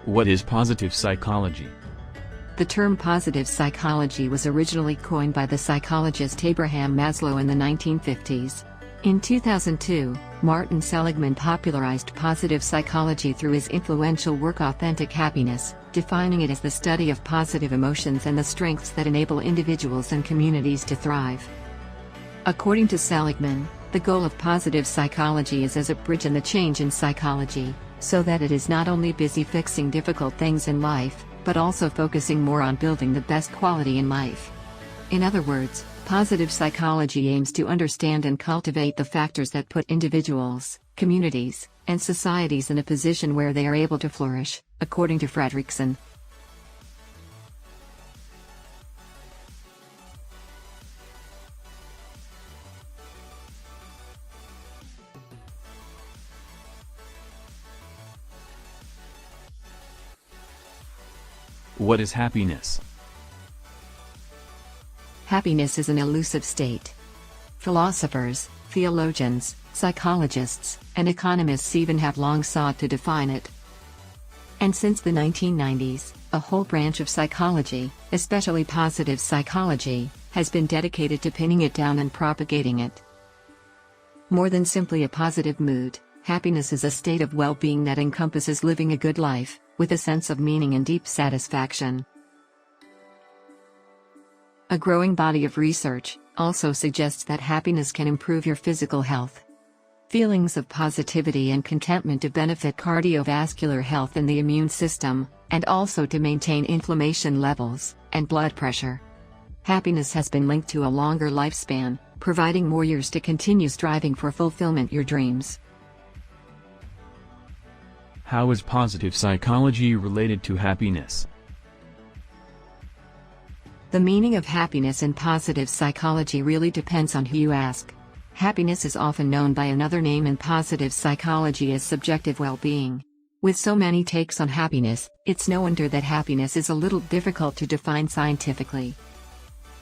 What is positive psychology? The term positive psychology was originally coined by the psychologist Abraham Maslow in the 1950s. In 2002, Martin Seligman popularized positive psychology through his influential work Authentic Happiness, defining it as the study of positive emotions and the strengths that enable individuals and communities to thrive. According to Seligman, the goal of positive psychology is as a bridge in the change in psychology, so that it is not only busy fixing difficult things in life, but also focusing more on building the best quality in life. In other words, positive psychology aims to understand and cultivate the factors that put individuals, communities, and societies in a position where they are able to flourish, according to Fredrickson. What is happiness? Happiness is an elusive state. Philosophers, theologians, psychologists, and economists even have long sought to define it. And since the 1990s, a whole branch of psychology, especially positive psychology, has been dedicated to pinning it down and propagating it. More than simply a positive mood, happiness is a state of well-being that encompasses living a good life, with a sense of meaning and deep satisfaction. A growing body of research also suggests that happiness can improve your physical health. Feelings of positivity and contentment to benefit cardiovascular health and the immune system, and also to maintain inflammation levels and blood pressure. Happiness has been linked to a longer lifespan, providing more years to continue striving for fulfillment your dreams. How is positive psychology related to happiness? The meaning of happiness in positive psychology really depends on who you ask. Happiness is often known by another name in positive psychology as subjective well-being. With so many takes on happiness, it's no wonder that happiness is a little difficult to define scientifically.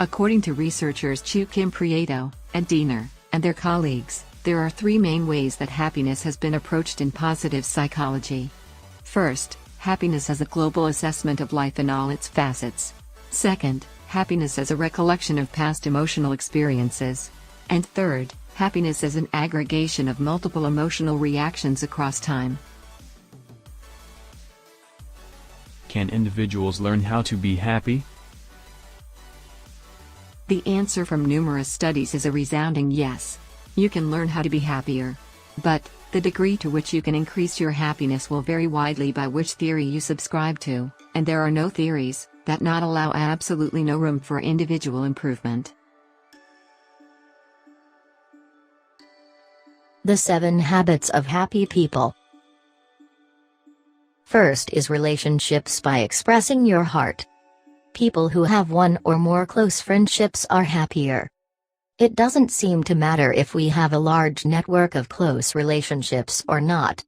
According to researchers Kim Prieto, Ed Diener, and their colleagues, there are three main ways that happiness has been approached in positive psychology. First, happiness as a global assessment of life in all its facets. Second, happiness as a recollection of past emotional experiences. And third, happiness as an aggregation of multiple emotional reactions across time. Can individuals learn how to be happy? The answer from numerous studies is a resounding yes. You can learn how to be happier. But, the degree to which you can increase your happiness will vary widely by which theory you subscribe to, and there are no theories that not allow absolutely no room for individual improvement. The 7 Habits of Happy People. First is relationships by expressing your heart. People who have one or more close friendships are happier. It doesn't seem to matter if we have a large network of close relationships or not.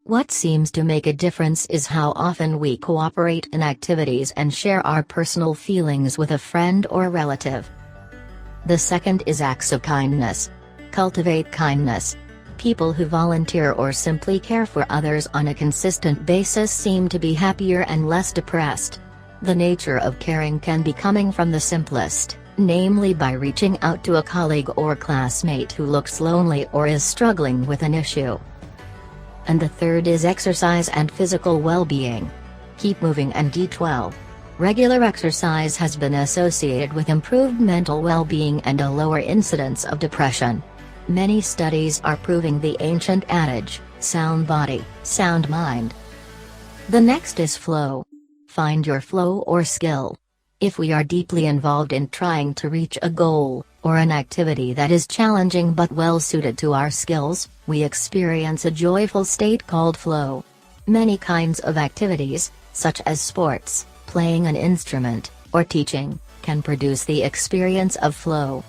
What seems to make a difference is how often we cooperate in activities and share our personal feelings with a friend or relative. The second is acts of kindness. Cultivate kindness. People who volunteer or simply care for others on a consistent basis seem to be happier and less depressed. The nature of caring can be coming from the simplest, namely by reaching out to a colleague or classmate who looks lonely or is struggling with an issue. And the third is exercise and physical well-being. Keep moving and eat well. Regular exercise has been associated with improved mental well-being and a lower incidence of depression. Many studies are proving the ancient adage, sound body, sound mind. The next is flow. Find your flow or skill. If we are deeply involved in trying to reach a goal, or an activity that is challenging but well suited to our skills, we experience a joyful state called flow. Many kinds of activities, such as sports, playing an instrument, or teaching, can produce the experience of flow.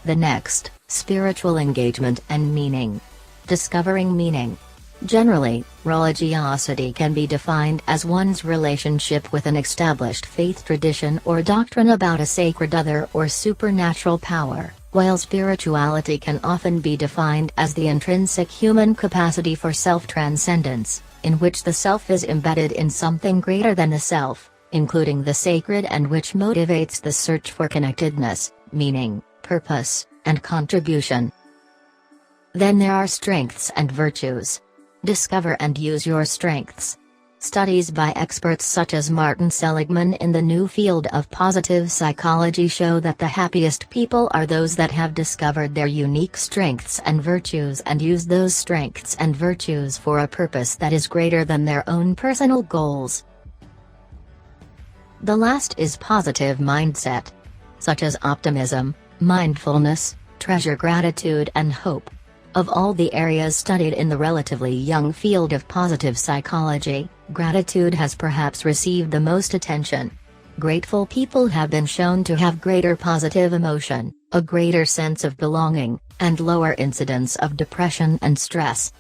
The next, spiritual engagement and meaning. Discovering meaning. Generally, religiosity can be defined as one's relationship with an established faith tradition or doctrine about a sacred other or supernatural power, while spirituality can often be defined as the intrinsic human capacity for self-transcendence, in which the self is embedded in something greater than the self, including the sacred, and which motivates the search for connectedness, meaning, purpose, and contribution. Then there are strengths and virtues. Discover and use your strengths. Studies by experts such as Martin Seligman in the new field of positive psychology show that the happiest people are those that have discovered their unique strengths and virtues and use those strengths and virtues for a purpose that is greater than their own personal goals. The last is positive mindset, such as optimism, mindfulness, treasure, gratitude, and hope. Of all the areas studied in the relatively young field of positive psychology, gratitude has perhaps received the most attention. Grateful people have been shown to have greater positive emotion, a greater sense of belonging, and lower incidence of depression and stress.